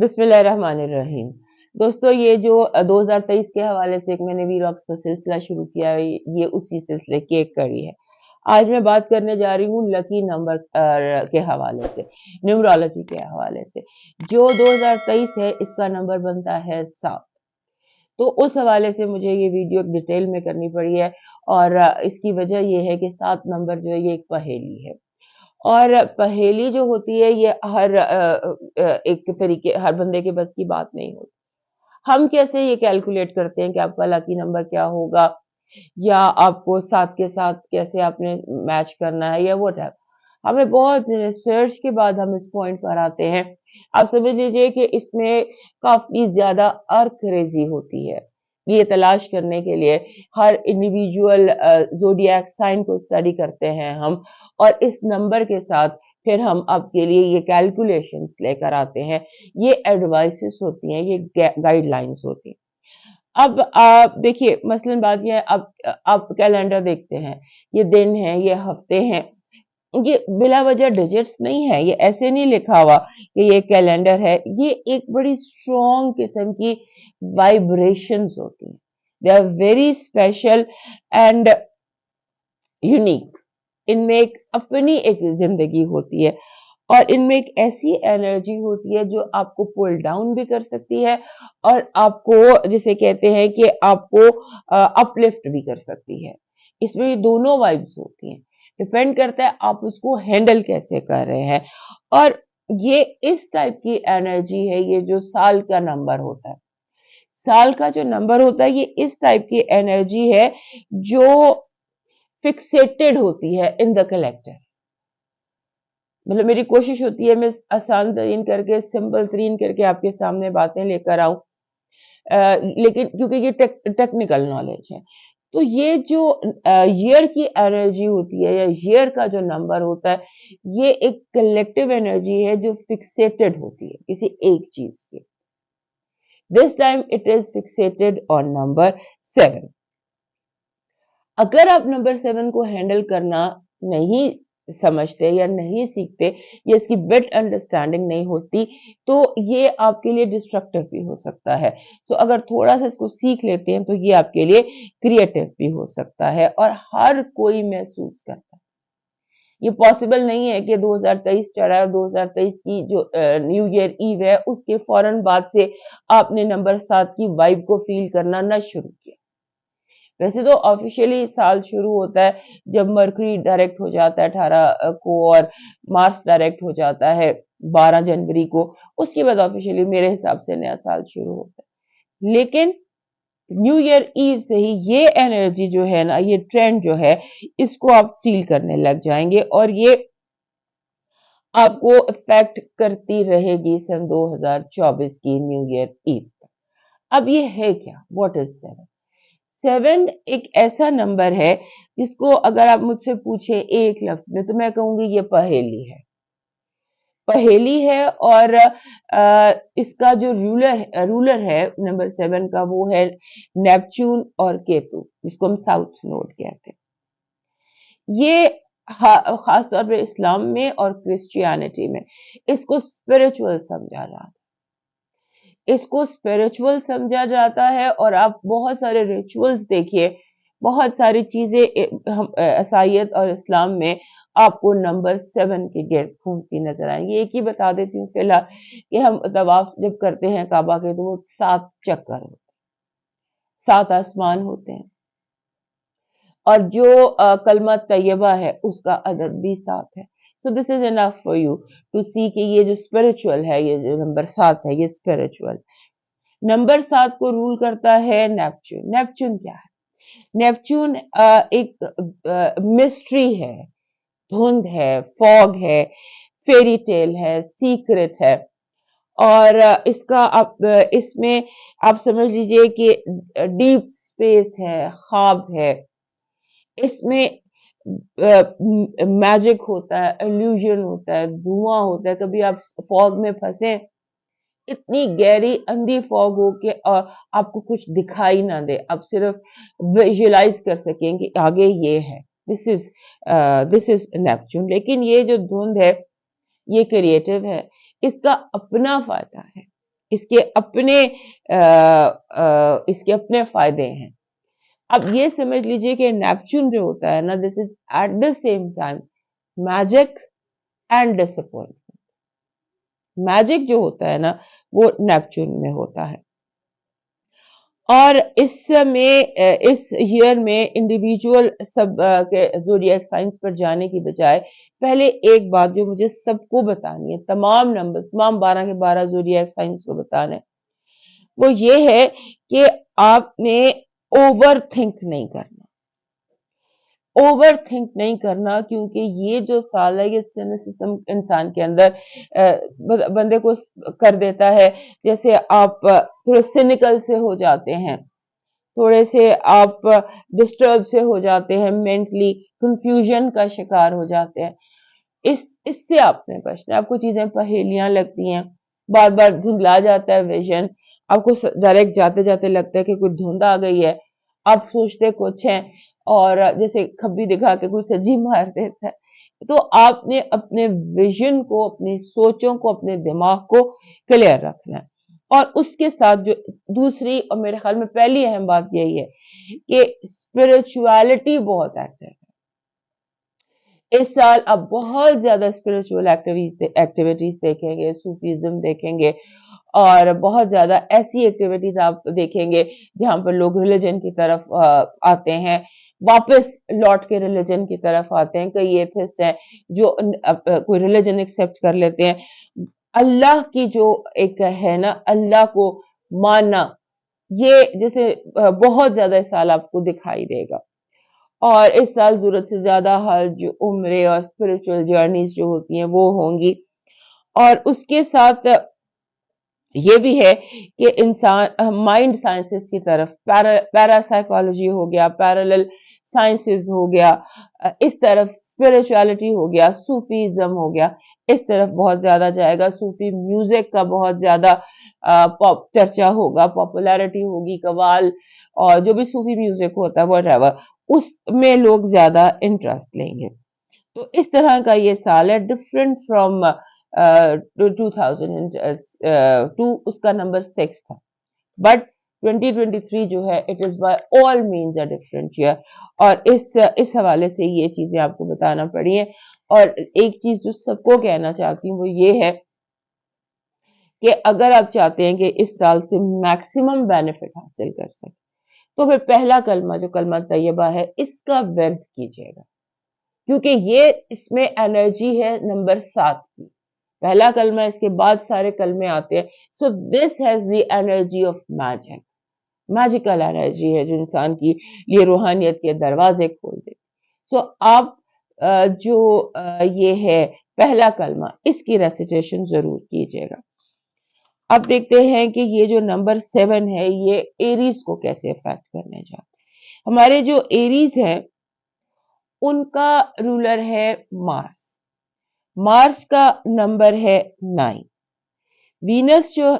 बिस्मिल्लाहिर्रहमानिर्रहीम। दोस्तों, ये जो 2023 के हवाले से एक मैंने वीलॉग्स का सिलसिला शुरू किया है, ये उसी सिलसिले की एक कड़ी है। आज मैं बात करने जा रही हूँ लकी नंबर के हवाले से, न्यूमरोलॉजी के हवाले से। जो 2023 है, इसका नंबर बनता है 7। तो उस हवाले से मुझे ये वीडियो डिटेल में करनी पड़ी है, और इसकी वजह ये है कि 7 नंबर जो है ये एक पहेली है। और पहेली जो होती है ये एक तरीके हर बंदे के बस की बात नहीं होती। हम कैसे ये कैलकुलेट करते हैं कि आपका लकी नंबर क्या होगा, या आपको 7 के साथ कैसे आपने मैच करना है, या व्हाटएवर। हमें बहुत रिसर्च के बाद हम इस पॉइंट पर आते हैं। आप समझ लीजिए कि इसमें काफी ज्यादा अर्करेजी होती है। ये तलाश करने के लिए हर इंडिविजुअल ज़ोडिएक साइन को स्टडी करते हैं हम, और इस नंबर के साथ फिर हम आपके लिए ये कैलकुलेशंस लेकर आते हैं। ये एडवाइसेस होती हैं, ये गाइडलाइंस होती हैं। अब आप देखिए, मसलन बात ये है, अब आप कैलेंडर देखते हैं, ये दिन है, ये हफ्ते हैं, ये बिला वजह डिजिट्स नहीं है, ये ऐसे नहीं लिखा हुआ कि ये कैलेंडर है। ये एक बड़ी स्ट्रॉन्ग किस्म की वाइब्रेशंस होती हैं। They are very special and unique. इनमें एक अपनी एक जिंदगी होती है, और इनमें एक ऐसी एनर्जी होती है जो आपको पुल डाउन भी कर सकती है, और आपको जिसे कहते हैं कि आपको अपलिफ्ट भी कर सकती है। इसमें ये दोनों वाइब्स होती हैं। डिपेंड करता है आप उसको हैंडल कैसे कर रहे हैं। और ये इस टाइप की एनर्जी है, ये जो साल का नंबर होता है, साल का जो नंबर होता है, ये इस टाइप की एनर्जी है जो फिक्सेटेड होती है इन द कलेक्टर। मतलब मेरी कोशिश होती है मैं आसान तरीन करके, सिंपल तरीन करके आपके सामने बातें लेकर आऊं, लेकिन क्योंकि ये टेक्निकल नॉलेज है। तो ये जो ईयर की एनर्जी होती है, या ईयर का जो नंबर होता है, ये एक कलेक्टिव एनर्जी है जो फिक्सेटेड होती है किसी एक चीज की। This time it is fixated on number 7। अगर आप नंबर 7 को हैंडल करना नहीं समझते या नहीं सीखते, या इसकी बेट अंडरस्टैंडिंग नहीं होती, तो ये आपके लिए डिस्ट्रक्टिव भी हो सकता है। सो अगर थोड़ा सा इसको सीख लेते हैं तो ये आपके लिए क्रिएटिव भी हो सकता है, और हर कोई महसूस करता है। ये पॉसिबल नहीं है कि 2023 चढ़ा और 2023 की जो न्यू ईयर ईव है उसके फौरन बाद से आपने नंबर 7 की वाइब को फील करना न शुरू किया। वैसे तो ऑफिशियली साल शुरू होता है जब मरकरी डायरेक्ट हो जाता है 18 को, और मार्स डायरेक्ट हो जाता है 12 जनवरी को। उसके बाद ऑफिशियली मेरे हिसाब से नया साल शुरू होता है। लेकिन न्यू ईयर ईव से ही ये एनर्जी जो है ना, ये ट्रेंड जो है, इसको आप फील करने लग जाएंगे, और ये आपको इफेक्ट करती रहेगी सन 2024 की न्यू ईयर ईव। अब ये है क्या, व्हाट इज 7? 7 एक ऐसा नंबर है जिसको अगर आप मुझसे पूछे एक लफ्ज में, तो मैं कहूंगी ये पहेली है। पहेली है, और इसका जो रूलर है नंबर 7 का, वो है नेपच्यून और केतु, जिसको हम साउथ नोड कहते हैं। ये खास तौर पे इस्लाम में और क्रिश्चियनिटी में इसको स्पिरिचुअल समझा जाता है। इसको स्पिरिचुअल समझा जाता है, और आप बहुत सारे रिचुअल्स देखिए, बहुत सारी चीजें हम ईसाईयत और इस्लाम में आपको नंबर 7 के गिर्द घूमती नजर आएंगी। एक ही बता देती हूँ फिलहाल कि हम तवाफ जब करते हैं काबा के, तो वो 7 चक्कर होते हैं, 7 आसमान होते हैं, और जो कलमा तैयबा है उसका अदद भी 7 है। So this is enough for you to see कि ये जो स्पिरिचुअल है, ये जो नंबर 7 है, ये स्पिरिचुअल। नंबर 7 को रूल करता है नेपच्यून। नेपच्यून क्या है? नेपच्यून एक मिस्ट्री है, धुंध है, फॉग है, फेरी टेल है, सीक्रेट है। और इसका आप इसमें आप समझ लीजिए कि डीप स्पेस है, ख्वाब है। इसमें मैजिक होता है, इल्यूजन होता है, धुआं होता है। कभी आप फॉग में फंसे, इतनी गहरी अंधी फॉग हो कि आपको कुछ दिखाई ना दे, आप सिर्फ विजुअलाइज कर सकें कि आगे ये है। This is Neptune. लेकिन ये जो धुंध है, ये क्रिएटिव है, इसका अपना फायदा है। इसके अपने فائدے ہیں. اب یہ سمجھ لیجئے کہ نیپچون جو ہوتا ہے نا this is at the same time magic and disappointment. Magic جو ہوتا ہے نا وہ نیپچون میں ہوتا ہے. اور اس ایئر میں انڈیویجول سب کے زوڈیاک سائنس پر جانے کی بجائے پہلے ایک بات جو مجھے سب کو بتانی ہے، تمام 12 کے 12 زوڈیاک سائنس کو بتانا ہے، وہ یہ ہے کہ آپ نے اوور تھنک نہیں کرنا. اوور تھنک نہیں کرنا، کیونکہ یہ جو سال ہے یہ سینسزم انسان کے اندر بندے کو کر دیتا ہے. جیسے آپ تھوڑے سینیکل سے ہو جاتے ہیں، تھوڑے سے آپ ڈسٹرب سے ہو جاتے ہیں، مینٹلی کنفیوژن کا شکار ہو جاتے ہیں. اس سے آپ نے بچنا ہے. آپ کو چیزیں پہیلیاں لگتی ہیں، بار بار دھندلا جاتا ہے ویژن، آپ کو ڈائریکٹ جاتے جاتے لگتا ہے کہ کوئی دھند آ گئی ہے، آپ سوچتے کچھ ہیں اور جیسے کھبی دکھا کے کوئی سجی مار دیتا ہے. تو آپ نے اپنے ویژن کو، اپنی سوچوں کو، اپنے دماغ کو کلیئر رکھنا ہے. اور اس کے ساتھ جو دوسری اور میرے خیال میں پہلی اہم بات یہی ہے کہ اسپرچویلٹی بہت ایکٹیو ہے. اس سال آپ بہت زیادہ اسپرچوئل ایکٹیویٹیز دیکھیں گے، صوفیزم دیکھیں گے، اور بہت زیادہ ایسی ایکٹیویٹیز آپ دیکھیں گے جہاں پر لوگ ریلیجن کی طرف آتے ہیں، واپس لوٹ کے ریلیجن کی طرف آتے ہیں. کئی ایتھسٹ ہیں جو کوئی ریلیجن ایکسپٹ کر لیتے ہیں. اللہ کی جو ایک ہے نا، اللہ کو ماننا، یہ جیسے بہت زیادہ اس سال آپ کو دکھائی دے گا. اور اس سال ضرورت سے زیادہ حج، عمرے اور اسپرچوئل جرنیز جو ہوتی ہیں وہ ہوں گی. اور اس کے ساتھ یہ بھی ہے کہ انسان مائنڈ سائنسز کی طرف، پیرا سائیکالوجی ہو گیا، پیرالل سائنسز ہو گیا، اس طرف اسپرچویلٹی ہو گیا، صوفیزم ہو گیا، اس طرف بہت زیادہ جائے گا. صوفی میوزک کا بہت زیادہ چرچا ہوگا، پاپولیرٹی ہوگی. قوال اور جو بھی صوفی میوزک ہوتا ہے واٹ ایور، اس میں لوگ زیادہ انٹرسٹ لیں گے. تو اس طرح کا یہ سال ہے، ڈفرینٹ فرام 2002. اس کا نمبر 6 تھا، بٹ 2023 جو ہے it is by all means a different year. اور اس حوالے سے یہ چیزیں آپ کو بتانا پڑی ہیں. اور ایک چیز جو سب کو کہنا چاہتی ہوں وہ یہ ہے کہ اگر آپ چاہتے ہیں کہ اس سال سے میکسیمم بینیفٹ حاصل کر سکیں تو پھر پہلا کلمہ جو کلمہ طیبہ ہے اس کا ورد کیجیے گا، کیونکہ یہ اس میں انرجی ہے نمبر 7 کی. پہلا کلمہ، اس کے بعد سارے کلمے آتے ہیں. So this has the energy of magic, magical energy ہے جو انسان کی یہ روحانیت کے دروازے کھول دے. سو آپ جو یہ ہے پہلا کلمہ، اس کی ریسیٹیشن ضرور کیجیے گا. اب دیکھتے ہیں کہ یہ جو نمبر 7 ہے یہ ایریز کو کیسے افیکٹ کرنے جاتا ہے. ہمارے جو ایریز ہیں ان کا رولر ہے مارس. مارس کا نمبر ہے 9. وینس جو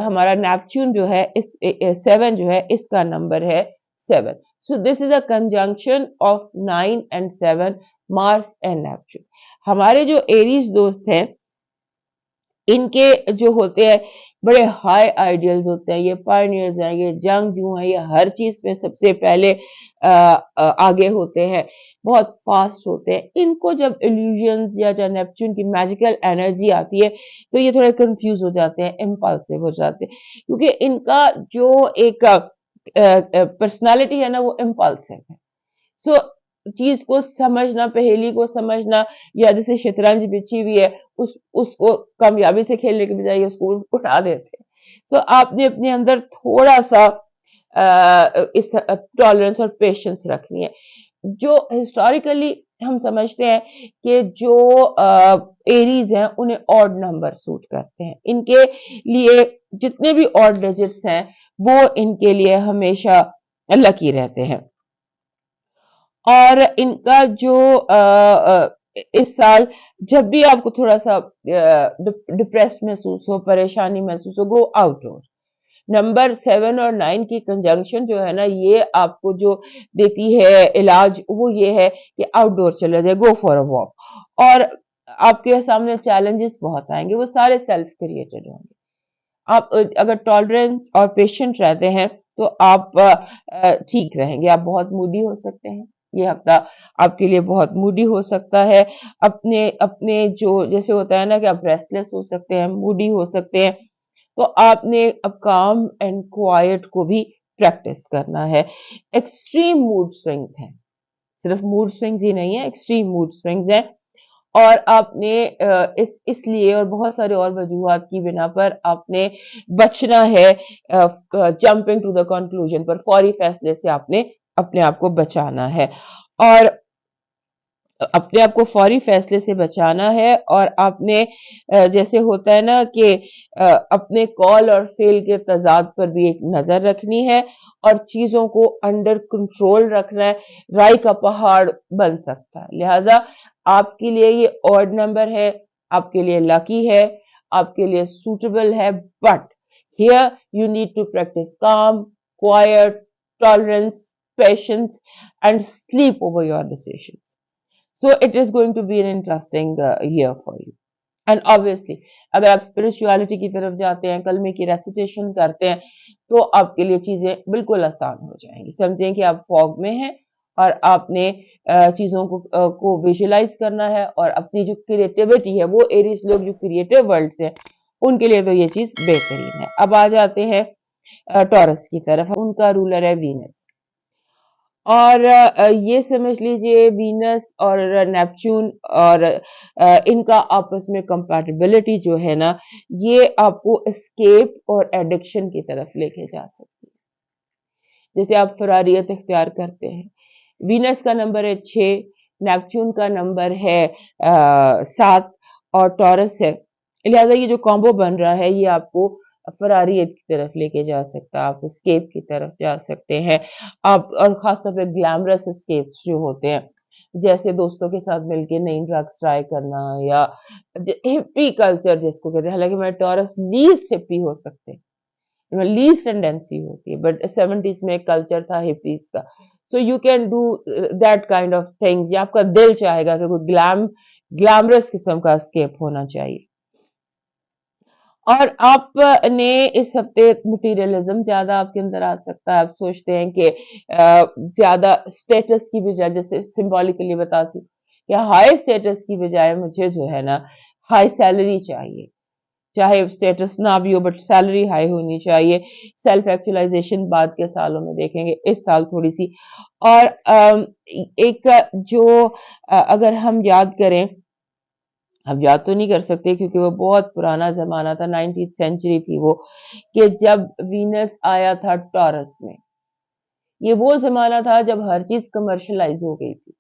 ہمارا نیپچون جو ہے 7 جو ہے اس کا نمبر ہے 7. So this is a conjunction of 9 and 7، Mars and Neptune. ہمارے جو ایریز دوست ہیں ان کے جو ہوتے ہیں بڑے ہائی آئیڈیلز ہوتے ہیں، یہ پائنیئرز ہیں، یہ جنگجو ہیں، یہ ہر چیز میں سب سے پہلے آگے ہوتے ہیں، بہت فاسٹ ہوتے ہیں. ان کو جب ایلیوژنز یا جب نیپچون کی میجیکل انرجی آتی ہے تو یہ تھوڑے کنفیوز ہو جاتے ہیں، امپلسیو ہو جاتے ہیں، کیونکہ ان کا جو ایک پرسنالٹی ہے نا وہ امپلسیو ہے. سو چیز کو سمجھنا، پہیلی کو سمجھنا، یا جیسے شطرنج بچھی ہوئی ہے اس کو کامیابی سے کھیلنے کے بجائے اس کو اٹھا دیتے ہیں. سو آپ نے اپنے اندر تھوڑا سا اس ٹالرنس اور پیشنس رکھنی ہے. جو ہسٹوریکلی ہم سمجھتے ہیں کہ جو ایریز ہیں انہیں آڈ نمبر سوٹ کرتے ہیں، ان کے لیے جتنے بھی آڈ ڈیجٹس ہیں وہ ان کے لیے ہمیشہ لکی رہتے ہیں. اور ان کا جو اس سال جب بھی آپ کو تھوڑا سا ڈپریسڈ محسوس ہو، پریشانی محسوس ہو، گو آؤٹ ڈور. نمبر 7 اور 9 کی کنجنکشن جو ہے نا یہ آپ کو جو دیتی ہے علاج وہ یہ ہے کہ آؤٹ ڈور چلے جائے، گو فار اے واک. اور آپ کے سامنے چیلنجز بہت آئیں گے، وہ سارے سیلف کریٹڈ ہوں گے. आप अगर टॉलरेंस और पेशेंट रहते हैं तो आप ठीक रहेंगे। आप बहुत मूडी हो सकते हैं, ये हफ्ता आपके लिए बहुत मूडी हो सकता है। अपने अपने जो जैसे होता है ना कि आप रेस्टलेस हो सकते हैं, मूडी हो सकते हैं, तो आपने अब काम एंड क्वाइट को भी प्रैक्टिस करना है। एक्सट्रीम मूड स्विंग्स हैं, सिर्फ मूड स्विंग्स ही नहीं है, एक्सट्रीम मूड स्विंग्स हैं, और आपने इसलिए और बहुत सारे और वजूहात की बिना पर आपने बचना है जंपिंग टू द कंक्लूजन पर। फौरी फैसले से आपने अपने आप को बचाना है, और अपने आप को फौरी फैसले से बचाना है, और आपने जैसे होता है ना कि अपने कॉल और फेल के तजाद पर भी एक नजर रखनी है, और चीजों को अंडर कंट्रोल रखना है। राई का पहाड़ बन सकता है, लिहाजा आपके लिए ये ऑड नंबर है, आपके लिए लकी है, आपके लिए सूटेबल है, but here you need to practice calm, quiet, tolerance, patience and sleep over your decisions. So it is going to be an interesting year for you. And obviously अगर आप spirituality की तरफ जाते हैं, कलमे की रेसिटेशन करते हैं, तो आपके लिए चीजें बिल्कुल आसान हो जाएंगी। समझें कि आप फॉग में हैं और आपने चीजों को विजुलाइज करना है, और अपनी जो क्रिएटिविटी है, वो एरीज लोग जो क्रिएटिव वर्ल्ड से, उनके लिए तो ये चीज बेहतरीन है। अब आ जाते हैं टॉरस की तरफ, उनका रूलर है वीनस, और ये समझ लीजिए वीनस और नेपच्यून और इनका आपस में कंपैटिबिलिटी जो है ना, ये आपको एस्केप और एडिक्शन की तरफ लेके जा सकती है। जैसे आप फरारियत इख्तियार करते हैं, वीनस का नंबर है 6, नेपच्यून का नंबर है 7, और टॉरस है, लिहाजा ये जो कॉम्बो बन रहा है ये आपको फरारियत की तरफ लेके जा सकता है, आप स्केप की तरफ जा सकते हैं आप, और खासतौर पे ग्लैमरस स्केप्स जो होते हैं, जैसे दोस्तों के साथ मिलके नई ड्रग्स ट्राई करना, या हिप्पी कल्चर जिसको कहते हैं। हालांकि मैं टॉरस लीस्ट हिप्पी हो सकते हैं, लीस्ट टेंडेंसी होती है, बट 70s में एक कल्चर था हिप्पीज का, so you can do that kind of things, या आपका दिल चाहेगा कि कोई ग्लैमरस किस्म का स्केप होना चाहिए। और आपने इस हफ्ते मटीरियलिज्म ज्यादा आपके अंदर आ सकता है। आप सोचते हैं कि ज्यादा स्टेटस की बजाय, जैसे सिंबॉलिकली बताती हूँ कि हाई स्टेटस की बजाय मुझे जो है ना हाई सैलरी चाहिए, चाहे स्टेटस ना भी हो बट सैलरी हाई होनी चाहिए। सेल्फ एक्चुअलाइजेशन बाद के सालों में देखेंगे, इस साल थोड़ी सी। और एक जो अगर हम याद करें, हम याद तो नहीं कर सकते क्योंकि वो बहुत पुराना जमाना था, 19th सेंचुरी थी वो, कि जब वीनस आया था टॉरस में। ये वो जमाना था जब हर चीज कमर्शलाइज हो गई थी।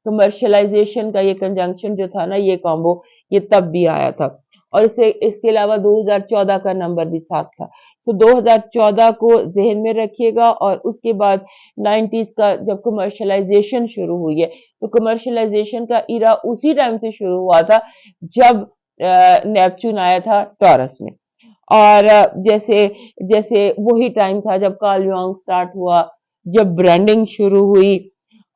कमर्शलाइजेशन का ये कंजंक्शन जो था ना, ये कॉम्बो, ये तब भी आया था। और इसके अलावा 2014 का नंबर भी साथ था। तो 2014 को जहन में रखिएगा, और उसके बाद 90s का जब कमर्शलाइजेशन शुरू हुई है, तो कमर्शलाइजेशन का इरा उसी टाइम से शुरू हुआ था जब नेपच्यून आया था टॉरस में। और जैसे जैसे वही टाइम था जब कार्ल युंग स्टार्ट हुआ, जब ब्रांडिंग शुरू हुई,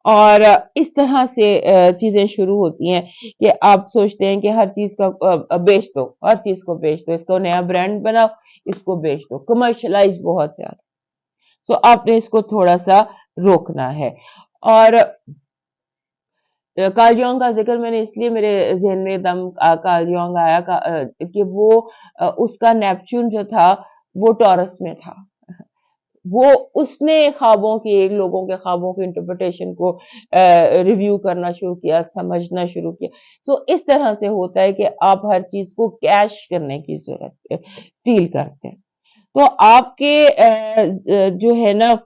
और इस तरह से चीजें शुरू होती हैं कि आप सोचते हैं कि हर चीज का बेच दो, हर चीज को बेच दो, इसको नया ब्रांड बनाओ, इसको बेच दो, कमर्शलाइज बहुत ज्यादा। तो आपने इसको थोड़ा सा रोकना है। और कार्ल युंग का जिक्र मैंने इसलिए मेरे जहन में एकदम कार्ल युंग आया कि वो उसका नेपच्यून जो था वो टॉरस में था। वो उसने ख्वाबों की, एक लोगों के ख्वाबों की इंटरप्रिटेशन को रिव्यू करना शुरू किया, समझना शुरू किया। सो इस तरह से होता है कि आप हर चीज को कैश करने की जरूरत फील करते हैं। तो आपके जो है ना,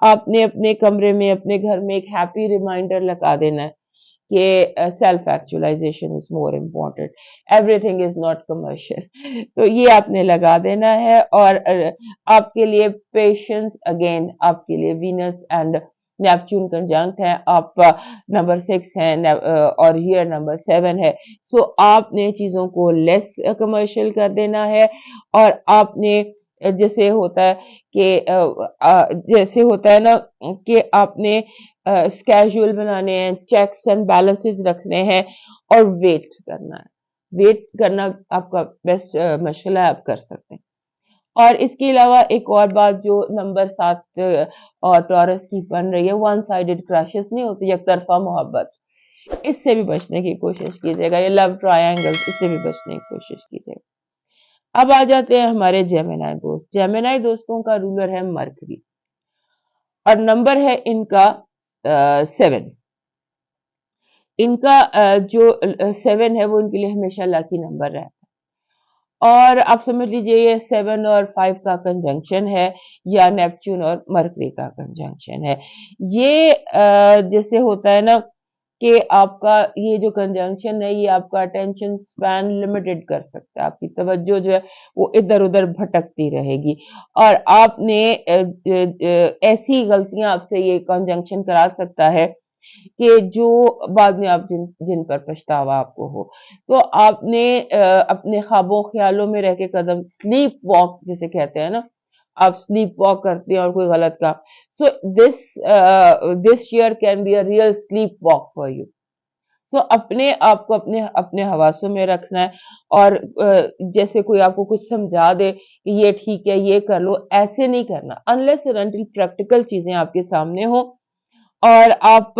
आपने अपने कमरे में, अपने घर में एक हैप्पी रिमाइंडर लगा देना है कि self actualization is more important, everything is not commercial. तो ये आपने लगा देना है। और आपके लिए पेशेंस, अगेन आपके लिए वीनस एंड नेपच्यून कंजंक्ट है, आप नंबर 6 है और हियर नंबर 7 है। सो आपने चीजों को लेस कमर्शियल कर देना है, और आपने जैसे होता है कि जैसे होता है ना कि आपने स्केड्यूल बनाने हैं, चेक्स एंड बैलेंसेस रखने हैं, और वेट करना है। वेट करना आपका बेस्ट मशगला है, आप कर सकते हैं। और इसके अलावा एक और बात जो नंबर 7 और टॉरस की बन रही है, वन साइडेड क्रशेस नहीं होती, एक तरफा मोहब्बत, इससे भी बचने की कोशिश कीजिएगा। ये लव ट्रायंगल्स, इससे भी बचने की कोशिश कीजिएगा। अब आ जाते हैं हमारे जेमिनी दोस्त। जेमिनी दोस्तों का रूलर है मरकरी और नंबर है इनका 7। इनका जो 7 है वो इनके लिए हमेशा लकी नंबर है। और आप समझ लीजिए ये 7 और 5 का कंजंक्शन है या नेपच्यून और मरकरी का कंजंक्शन है। ये जैसे होता है ना कि आपका ये जो कंजंक्शन है ये आपका अटेंशन स्पैन लिमिटेड कर सकता है, आपकी तवज्जो जो है वो इधर उधर भटकती रहेगी और आपने ऐसी गलतियां आपसे ये कंजंक्शन करा सकता है कि जो बाद में आप जिन पर पछतावा आपको हो। तो आपने अपने ख्वाबों ख्यालों में रह के कदम, स्लीप वॉक जिसे कहते हैं ना, आप स्लीप वॉक करते हैं और कोई गलत काम, so this year can be a real sleep walk for you. तो अपने आप को अपने अपने हवासों में रखना है और जैसे कोई आपको कुछ समझा दे कि ये ठीक है ये कर लो, ऐसे नहीं करना अनलेस और अनटिल प्रैक्टिकल चीजें आपके सामने हो। और आप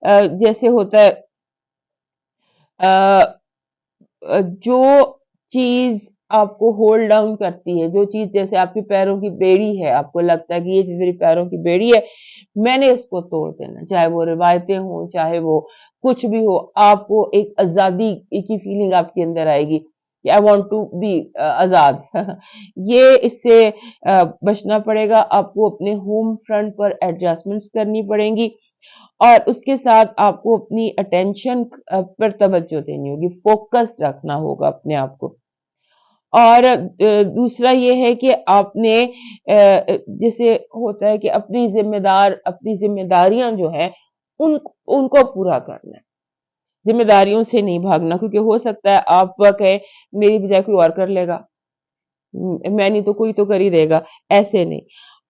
जैसे होता है जो चीज आपको होल्ड डाउन करती है, जो चीज जैसे आपके पैरों की बेड़ी है, आपको लगता है कि ये चीज मेरी पैरों की बेड़ी है, मैंने इसको तोड़ देना, चाहे वो रिवायतें हों, चाहे वो कुछ भी हो, आपको एक आजादी की फीलिंग आपके अंदर आएगी कि आई वांट टू बी आजाद। ये इससे बचना पड़ेगा, आपको अपने होम फ्रंट पर एडजस्टमेंट्स करनी पड़ेंगी और उसके साथ आपको अपनी अटेंशन पर तवज्जो देनी होगी, फोकस रखना होगा अपने आप को। और दूसरा ये है कि आपने जैसे होता है कि अपनी जिम्मेदारियां जो है उनको पूरा करना है, जिम्मेदारियों से नहीं भागना, क्योंकि हो सकता है आप कहें मेरी बजाय कोई और कर लेगा, मैं नहीं तो कोई तो कर ही देगा, ऐसे नहीं।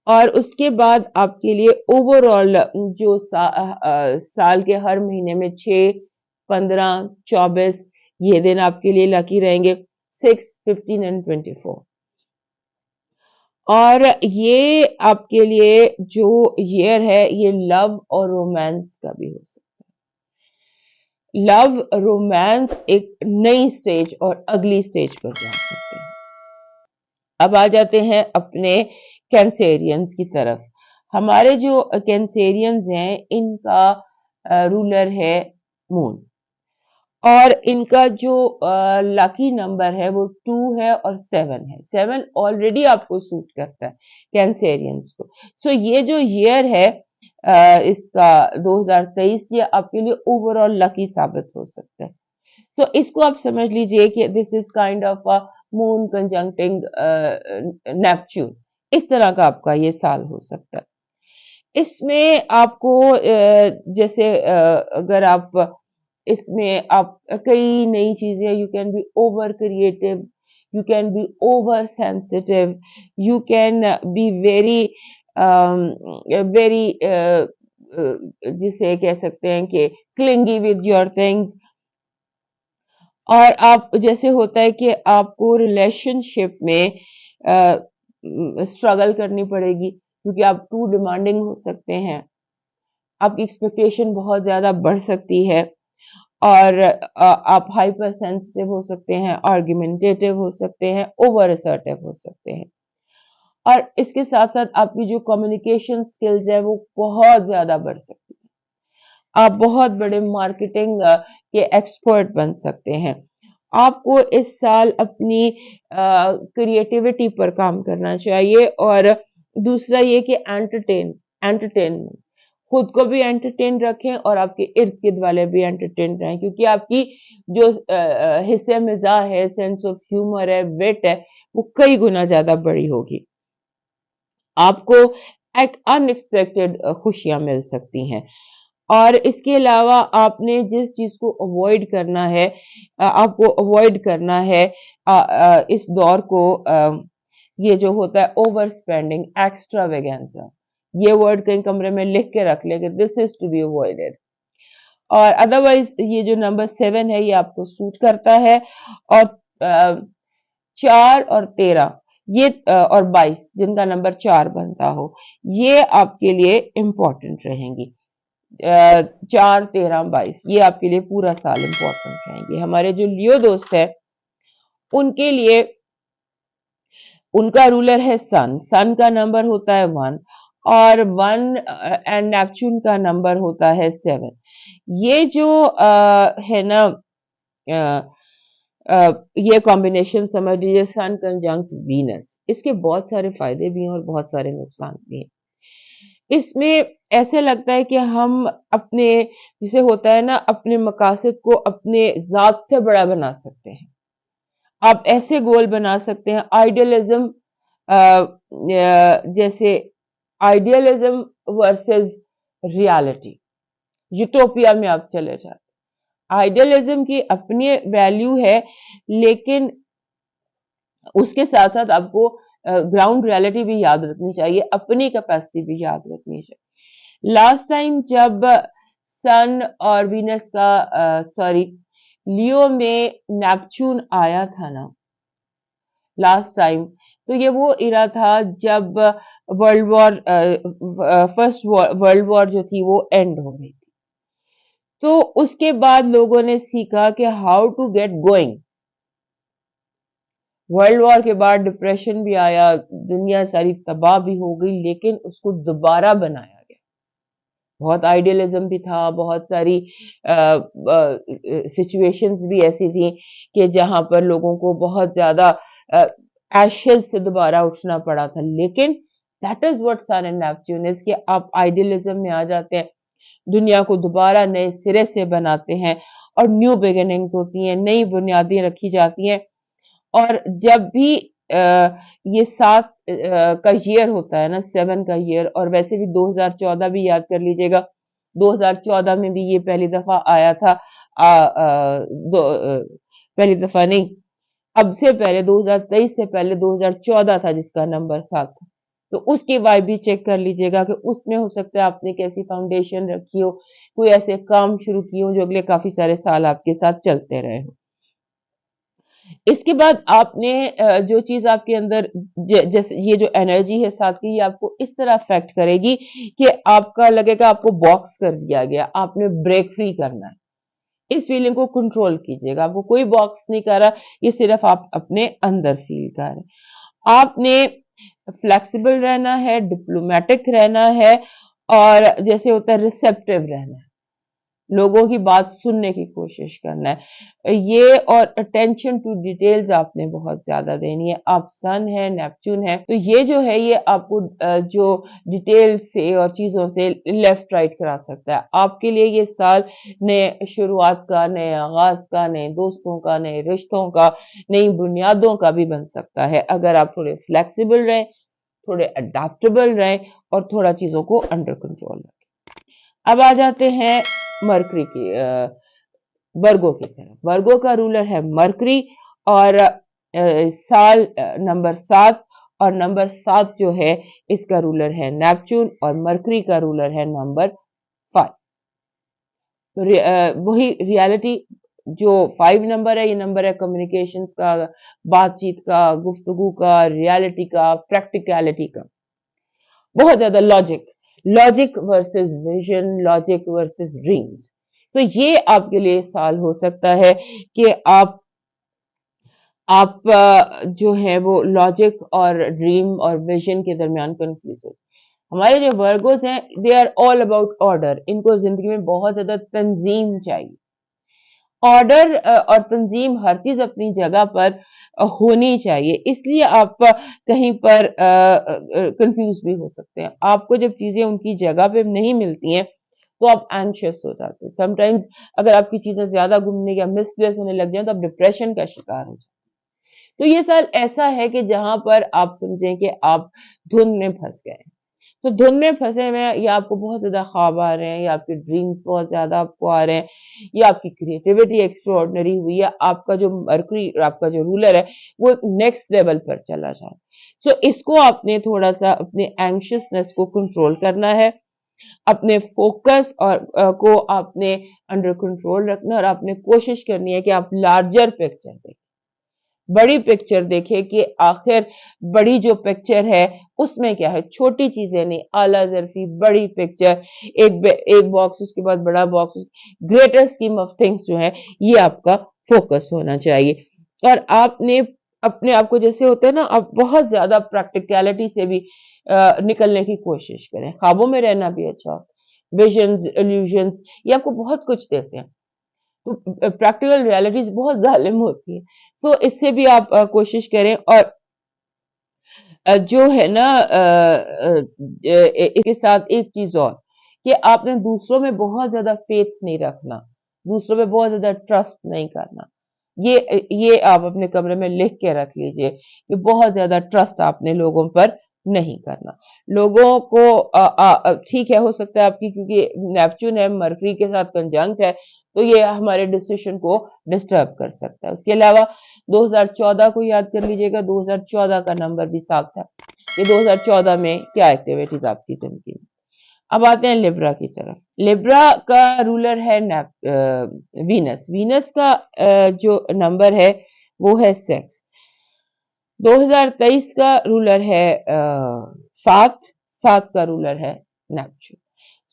और उसके बाद आपके लिए ओवरऑल जो साल के हर महीने में 6, 15, 24 ये दिन आपके लिए लकी रहेंगे, 6, 15 एंड 24। और ये आपके लिए जो ईयर है ये लव और रोमांस का भी हो सकता है। लव रोमांस एक नई स्टेज और अगली स्टेज पर जा सकते हैं। अब आ जाते हैं अपने कैंसेरियंस की तरफ। हमारे जो कैंसेरियंस हैं इनका रूलर है मून और इनका जो लकी नंबर है वो 2 है और 7 है। 7 ऑलरेडी आपको सूट करता है कैंसेरियंस को। सो ये जो ईयर है इसका 2023 ये आपके लिए ओवरऑल लकी साबित हो सकता है। सो इसको आप समझ लीजिए कि this is kind of a moon conjuncting Neptune, इस तरह का आपका ये साल हो सकता है। इसमें आपको जैसे अगर आप इसमें आप कई नई चीजें, you can be over creative, you can be over sensitive, you can be very very जिसे कह सकते हैं कि क्लिंगी विद योर थिंग्स। और आप जैसे होता है कि आपको रिलेशनशिप में स्ट्रगल करनी पड़ेगी क्योंकि आप टू डिमांडिंग हो सकते हैं, आपकी एक्सपेक्टेशन बहुत ज्यादा बढ़ सकती है और आप हाइपर सेंसिटिव हो सकते हैं, आर्ग्यूमेंटेटिव हो सकते हैं, ओवर असर्टिव हो सकते हैं। और इसके साथ साथ आपकी जो कम्युनिकेशन स्किल्स है वो बहुत ज्यादा बढ़ सकती है, आप बहुत बड़े मार्केटिंग के एक्सपर्ट बन सकते हैं। आपको इस साल अपनी क्रिएटिविटी पर काम करना चाहिए और दूसरा ये कि एंटरटेनमेंट, खुद को भी एंटरटेन रखें और आपके इर्द गिर्द वाले भी एंटरटेन रहें, क्योंकि आपकी जो हिस्से मिजाज है, सेंस ऑफ ह्यूमर है, वेट है, वो कई गुना ज्यादा बड़ी होगी। आपको एक अनएक्सपेक्टेड खुशियां मिल सकती हैं। और इसके अलावा आपने जिस चीज को अवॉइड करना है, आपको अवॉइड करना है इस दौर को, ये जो होता है ओवर स्पेंडिंग, एक्स्ट्रावेगेंसा, ये वर्ड कहीं कमरे में लिख के रख लेंगे, this is to be avoided. और अदरवाइज ये जो नंबर 7 है ये आपको सूट करता है। और 4 और 13 یہ اور 22 جن کا نمبر 4 بنتا ہو، یہ آپ کے لیے امپورٹنٹ رہیں گی۔ 4 13 22 یہ آپ کے لیے پورا سال امپورٹنٹ رہیں گے۔ ہمارے جو لیو دوست ہے ان کے لیے ان کا رولر ہے سن، سن کا نمبر ہوتا ہے 1 اور 1 اینڈ نیپچون کا نمبر ہوتا ہے 7۔ یہ جو ہے نا یہ کمبینیشن سمجھ لیجیے سن کنجنکٹ وینس، اس کے بہت سارے فائدے بھی ہیں اور بہت سارے نقصان بھی ہیں۔ اس میں ایسے لگتا ہے کہ ہم اپنے جسے ہوتا ہے نا اپنے مقاصد کو اپنے ذات سے بڑا بنا سکتے ہیں۔ آپ ایسے گول بنا سکتے ہیں آئیڈیلزم، جیسے آئیڈیلزم ورسز ریالٹی، یوٹوپیا میں آپ چلے جاتے۔ آئیڈیلزم کی اپنی ویلیو ہے لیکن اس کے ساتھ ساتھ آپ کو گراؤنڈ ریالٹی بھی یاد رکھنی چاہیے، اپنی کیپیسٹی بھی یاد رکھنی چاہیے۔ لاسٹ ٹائم جب سن اور وینس کا لیو میں نیپچون آیا تھا نا لاسٹ ٹائم، تو یہ وہ ایرا تھا جب فرسٹ ورلڈ وار جو تھی وہ اینڈ ہو گئی تھی۔ تو اس کے بعد لوگوں نے سیکھا کہ how to get going. World war کے بعد ڈپریشن بھی آیا، دنیا ساری تباہ بھی ہو گئی، لیکن اس کو دوبارہ بنایا گیا۔ بہت آئیڈیلزم بھی تھا، بہت ساری سچویشنز بھی ایسی تھیں کہ جہاں پر لوگوں کو بہت زیادہ ایشز سے دوبارہ اٹھنا پڑا تھا، لیکن that is what sun and Neptune is, کہ آپ آئیڈیلزم میں آ جاتے ہیں، دنیا کو دوبارہ نئے سرے سے بناتے ہیں اور نیو بگننگز ہوتی ہیں، نئی بنیادیں رکھی جاتی ہیں۔ اور جب بھی یہ 7 کا ایئر ہوتا ہے نا، 7 کا ایئر، اور ویسے بھی 2014 بھی یاد کر لیجئے گا، 2014 میں بھی یہ پہلی دفعہ آیا تھا، پہلی دفعہ نہیں، اب سے پہلے 2023 سے پہلے 2014 تھا جس کا نمبر 7 تھا۔ تو اس کی وائب بھی چیک کر لیجئے گا کہ اس میں ہو سکتا ہے آپ نے کیسی فاؤنڈیشن رکھی ہو، کوئی ایسے کام شروع کیے ہوں جو اگلے کافی سارے سال آپ کے ساتھ چلتے رہے ہوں۔ اس کے بعد آپ نے جو چیز آپ کے اندر جیسے یہ جو انرجی ہے ساتھ کی، یہ آپ کو اس طرح افیکٹ کرے گی کہ آپ کا لگے گا آپ کو باکس کر دیا گیا، آپ نے بریک فری کرنا ہے۔ اس فیلنگ کو کنٹرول کیجئے گا، آپ کو کوئی باکس نہیں کر رہا، یہ صرف آپ اپنے اندر فیل کر رہے ہیں۔ آپ نے فلیکسیبل رہنا ہے، ڈپلومیٹک رہنا ہے، اور جیسے ہوتا ہے ریسیپٹیو رہنا ہے، لوگوں کی بات سننے کی کوشش کرنا ہے یہ، اور اٹینشن ٹو ڈیٹیلز آپ نے بہت زیادہ دینی ہے۔ آپ سن ہے، نیپچون ہے، تو یہ جو ہے یہ آپ کو جو ڈیٹیل سے اور چیزوں سے لیفٹ رائٹ کرا سکتا ہے۔ آپ کے لیے یہ سال نئے شروعات کا، نئے آغاز کا، نئے دوستوں کا، نئے رشتوں کا، نئی بنیادوں کا بھی بن سکتا ہے، اگر آپ تھوڑے فلیکسیبل رہیں، تھوڑے اڈیپٹیبل رہیں اور تھوڑا چیزوں کو انڈر کنٹرول رکھیں۔ اب آ جاتے ہیں مرکری کی ورگو کی طرف۔ ورگو کا رولر ہے مرکری، اور سال نمبر 7، اور نمبر 7 جو ہے اس کا رولر ہے نیپچون، اور مرکری کا رولر ہے نمبر 5۔ وہی ریالٹی جو 5 نمبر ہے، یہ نمبر ہے کمیونیکیشنز کا، بات چیت کا، گفتگو کا، ریالٹی کا، پریکٹیکلٹی کا، بہت زیادہ logic versus vision, logic versus dreams. تو یہ آپ کے لیے سال ہو سکتا ہے کہ آپ جو ہے وہ لاجک اور ڈریم اور ویژن کے درمیان کنفیوز ہو۔ ہمارے جو ورگوز ہیں they are all about order, ان کو زندگی میں بہت زیادہ تنظیم چاہیے۔ آرڈر اور تنظیم ہر چیز اپنی جگہ پر ہونی چاہیے، اس لیے آپ کہیں پر کنفیوز بھی ہو سکتے ہیں۔ آپ کو جب چیزیں ان کی جگہ پہ نہیں ملتی ہیں تو آپ اینکشس ہو جاتے ہیں۔ سم ٹائمز اگر آپ کی چیزیں زیادہ گمنے یا مس پلیس ہونے لگ جائیں تو آپ ڈپریشن کا شکار ہو جائیں۔ تو یہ سال ایسا ہے کہ جہاں پر آپ سمجھیں کہ آپ دھن میں پھنس گئے ہیں۔ تو دھن میں پھنسے ہوئے ہیں، یا آپ کو بہت زیادہ خواب آ رہے ہیں، یا آپ کے ڈریمز بہت زیادہ آپ کو آ رہے ہیں، یا آپ کی کریٹیوٹی ایکسٹراڈنری ہوئی ہے، آپ کا جو مرکری، آپ کا جو رولر ہے وہ نیکسٹ لیول پر چلا جائے۔ سو اس کو آپ نے تھوڑا سا اپنے اینکشسنس کو کنٹرول کرنا ہے، اپنے فوکس اور کو آپ نے انڈر کنٹرول رکھنا، اور آپ نے کوشش کرنی ہے کہ آپ لارجر پکچر دیکھیں۔ बड़ी पिक्चर देखें कि आखिर बड़ी जो पिक्चर है उसमें क्या है, छोटी चीजें नहीं, आला ज़रफ़ी, बड़ी पिक्चर, एक बॉक्स, उसके बाद बड़ा box, greater scheme of things जो है, ये आपका फोकस होना चाहिए। और आपने अपने आप को, जैसे होता है ना, आप बहुत ज्यादा प्रैक्टिकलिटी से भी निकलने की कोशिश करें। ख्वाबों में रहना भी अच्छा, विजन्स, इल्यूजन्स, ये आपको बहुत कुछ देते हैं। तो प्रैक्टिकल रियलिटीज बहुत जालिम होती है। सो इससे भी आप कोशिश करें। और जो है ना, इसके साथ एक चीज और, कि आपने दूसरों में बहुत ज्यादा फेथ नहीं रखना, दूसरों में बहुत ज्यादा ट्रस्ट नहीं करना। ये आप अपने कमरे में लिख के रख लीजिए कि बहुत ज्यादा ट्रस्ट आपने लोगों पर नहीं करना। लोगों को ठीक है, हो सकता है आपकी, क्योंकि नेपच्यून है, मरकरी के साथ कंजंक्ट है, तो ये हमारे डिसीजन को डिस्टर्ब कर सकता है। उसके अलावा 2014 को याद कर लीजिएगा, 2014 का नंबर भी 7 था। ये 2014 में क्या एक्टिविटीज आपकी जिंदगी में। अब आते हैं लिब्रा की तरफ। लिब्रा का रूलर है वीनस। वीनस का जो नंबर है वो है 6। 2023 का रूलर है 7। 7 का रूलर है नेपच्यून।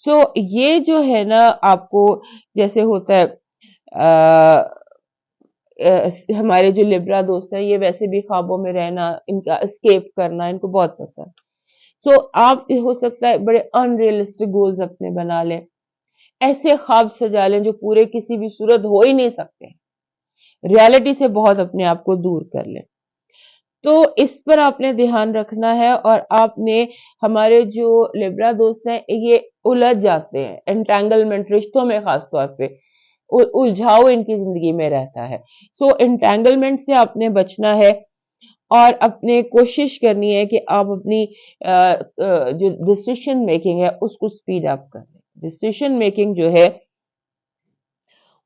सो ये जो है ना, आपको जैसे होता है, हमारे जो लिब्रा दोस्त हैं, ये वैसे भी ख्वाबों में रहना, इनका एस्केप करना इनको बहुत पसंद। सो आप, हो सकता है, बड़े अनरियलिस्टिक गोल्स अपने बना लें, ऐसे ख्वाब सजा लें जो पूरे किसी भी सूरत हो ही नहीं सकते, रियलिटी से बहुत अपने आप को दूर कर लें। तो इस पर आपने ध्यान रखना है। और आपने, हमारे जो लिब्रा दोस्त हैं, ये उलझ जाते हैं एंटेंगलमेंट, रिश्तों में खास तौर पे उलझाव इनकी जिंदगी में रहता है। सो एंटेंगलमेंट से आपने बचना है। और अपने कोशिश करनी है कि आप अपनी जो डिसीजन मेकिंग है उसको स्पीड अप कर लें। डिसीजन मेकिंग जो है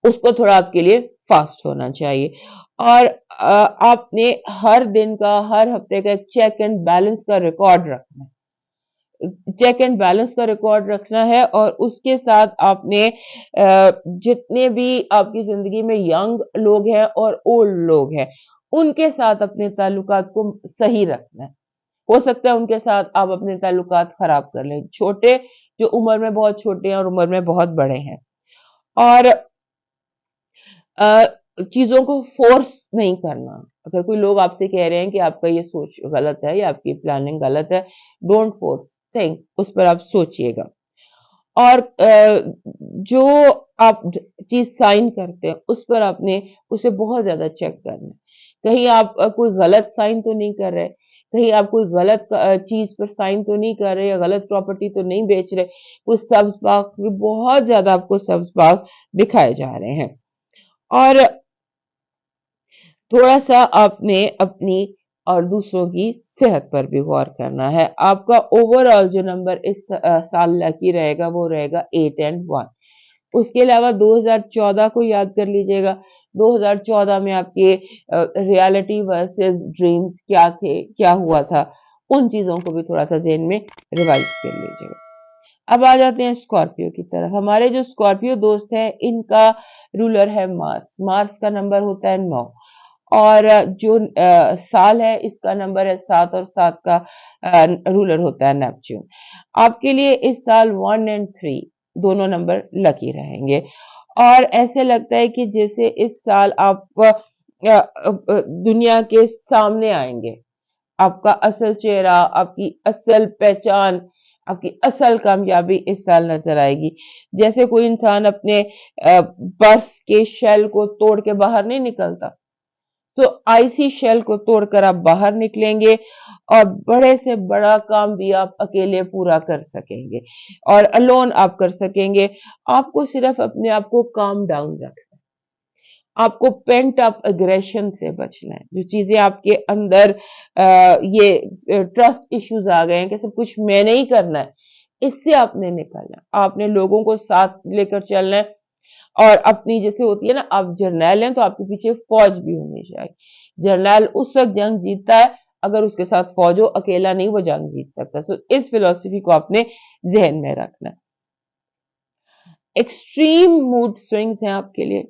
उसको थोड़ा आपके लिए फास्ट होना चाहिए। और आपने हर दिन का, हर हफ्ते का एक चेक एंड बैलेंस का रिकॉर्ड रखना है। चेक एंड बैलेंस का रिकॉर्ड रखना है। और उसके साथ आपने जितने भी आपकी जिंदगी में यंग लोग हैं और ओल्ड लोग हैं, उनके साथ अपने ताल्लुकात को सही रखना है। हो सकता है उनके साथ आप अपने ताल्लुकात खराब कर लें, छोटे, जो उम्र में बहुत छोटे हैं और उम्र में बहुत बड़े हैं। और चीजों को फोर्स नहीं करना। अगर कोई लोग आपसे कह रहे हैं कि आपका ये सोच गलत है या आपकी प्लानिंग गलत है, डोंट फोर्स थिंक, उस पर आप सोचिएगा। और जो आप चीज साइन करते हैं उस पर आपने उसे बहुत ज्यादा चेक करना है। कहीं आप कोई गलत साइन तो नहीं कर रहे, कहीं आप कोई गलत चीज पर साइन तो नहीं कर रहे, या गलत प्रॉपर्टी तो नहीं बेच रहे। कुछ सब्ज बाग, बहुत ज्यादा आपको सब्ज बाग दिखाए जा रहे हैं। और थोड़ा सा आपने अपनी और दूसरों की सेहत पर भी गौर करना है। आपका ओवरऑल जो नंबर इस साल लकी रहेगा वो रहेगा 8 एंड 1। उसके अलावा 2014 को याद कर लीजिएगा। 2014 में आपके रियलिटी वर्सेस ड्रीम्स क्या थे, क्या हुआ था, उन चीजों को भी थोड़ा सा ज़हन में रिवाइज कर लीजिएगा। अब आ जाते हैं स्कॉर्पियो की तरफ। हमारे जो स्कॉर्पियो दोस्त हैं, इनका रूलर है मार्स। मार्स का नंबर होता है 9। और जो साल है, इसका नंबर है 7, और 7 का रूलर होता है नेपच्यून। आपके लिए इस साल 1 एंड 3 दोनों नंबर लकी रहेंगे। और ऐसे लगता है कि जैसे इस साल आप दुनिया के सामने आएंगे, आपका असल चेहरा, आपकी असल पहचान, आपकी असल कामयाबी इस साल नजर आएगी। जैसे कोई इंसान अपने बर्फ के शेल को तोड़ के बाहर नहीं निकलता, तो आईसी शेल को तोड़कर आप बाहर निकलेंगे, और बड़े से बड़ा काम भी आप अकेले पूरा कर सकेंगे, और अलोन आप कर सकेंगे। आपको सिर्फ अपने आप को काम डाउन रखना है। आपको पेंट अप एग्रेशन से बचना है। जो चीजें आपके अंदर ये ट्रस्ट इश्यूज आ गए हैं कि सब कुछ मैंने ही करना है, इससे आपने निकलना है। आपने लोगों को साथ लेकर चलना है। और अपनी, जैसे होती है ना, आप जर्नैल हैं तो आपके पीछे फौज भी होनी चाहिए। जर्नैल उस वक्त जंग जीतता है अगर उसके साथ फौज हो, अकेला नहीं वो जंग जीत सकता। सो इस फिलॉसफी को आपने जहन में रखना है। एक्सट्रीम मूड स्विंग्स हैं आपके लिए,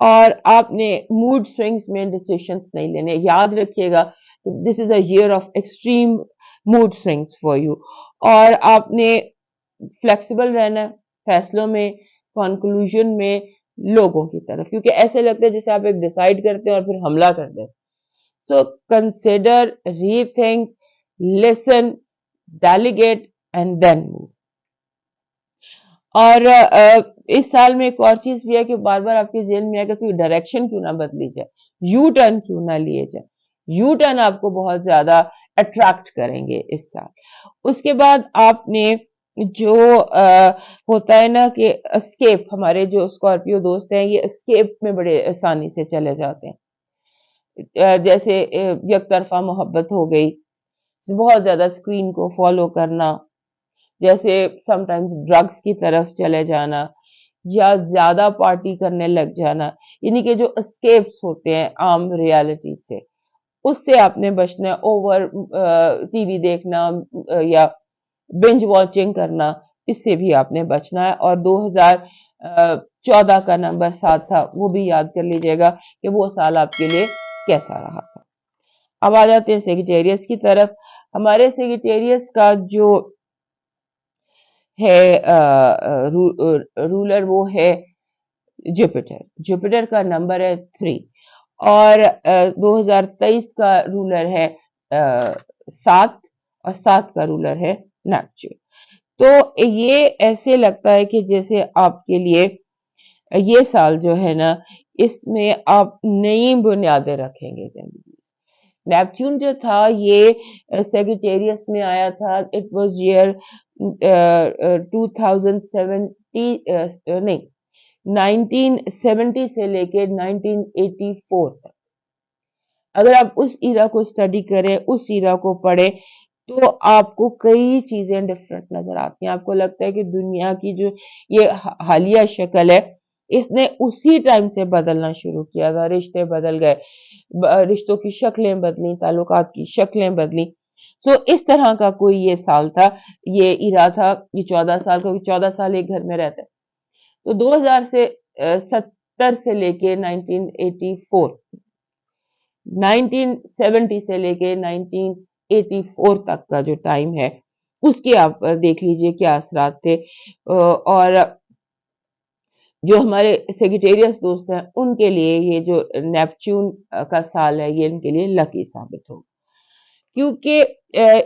اور آپ نے موڈ سوئنگز میں ڈیسیشنز نہیں لینے. یاد رکھیے گا this is a year of extreme mood swings for you. اور آپ نے فلیکسیبل رہنا فیصلوں میں, کنکلوژن میں, لوگوں کی طرف, کیونکہ ایسے لگتا ہے جیسے آپ ایک ڈیسائیڈ کرتے ہیں اور پھر حملہ کر دیں. So consider, rethink, listen, delegate and then move. اور اس سال میں ایک اور چیز بھی ہے کہ بار بار آپ کے ذہن میں آئے گا کہ ڈائریکشن کیوں نہ بدلی جائے, یو ٹرن کیوں نہ لیے جائے. یو ٹرن آپ کو بہت زیادہ اٹریکٹ کریں گے اس سال. اس کے بعد آپ نے جو ہوتا ہے نا کہ اسکیپ, ہمارے جو اسکارپیو دوست ہیں یہ اسکیپ میں بڑے آسانی سے چلے جاتے ہیں. جیسے یک طرفہ محبت ہو گئی, بہت زیادہ اسکرین کو فالو کرنا, جیسے سم ٹائمز ڈرگس کی طرف چلے جانا یا زیادہ پارٹی کرنے لگ جانا, یعنی کہ جو اسکیپس ہوتے ہیں عام ریالٹی سے, اس سے آپ نے بچنا ہے. اوور ٹی وی دیکھنا یا بنج واچنگ کرنا, اس سے بھی آپ نے بچنا ہے. اور 2014 کا نمبر 7 تھا, وہ بھی یاد کر لیجئے گا کہ وہ سال آپ کے لیے کیسا رہا تھا. اب آ جاتے ہیں سیگیٹیریس کی طرف. ہمارے سیگیٹیریس کا جو ہے رولر وہ ہے جوپیٹر. جوپیٹر کا نمبر ہے 3 اور 2023 کا رولر ہے 7 اور 7 کا رولر ہے نیپچون. تو یہ ایسے لگتا ہے کہ جیسے آپ کے لیے یہ سال جو ہے نا اس میں آپ نئی بنیادیں رکھیں گے زندگی. نیپچون جو تھا یہ سیگیٹیریس میں آیا تھا, اٹ واز ایئر 1970 سے لے کے 1984 تک. اگر آپ اس ایرا کو اسٹڈی کریں, اس ایرا کو پڑھیں, تو آپ کو کئی چیزیں ڈفرنٹ نظر آتی ہیں. آپ کو لگتا ہے کہ دنیا کی جو یہ حالیہ شکل ہے اس نے اسی ٹائم سے بدلنا شروع کیا تھا. رشتے بدل گئے, رشتوں کی شکلیں بدلی, تعلقات کی شکلیں بدلی. سو اس طرح کا کوئی یہ سال تھا, یہ ایرا تھا, یہ 14 سال کا, 14 سال ایک گھر میں رہتا ہے. تو 2070 سے لے کے 1984, 1970 سے لے کے 1984 تک کا جو ٹائم ہے اس کے آپ دیکھ لیجئے کیا اثرات تھے. اور جو ہمارے سیگیٹیریس دوست ہیں ان کے لیے یہ جو نیپچون کا سال ہے یہ ان کے لیے لکی ثابت ہوگا, کیونکہ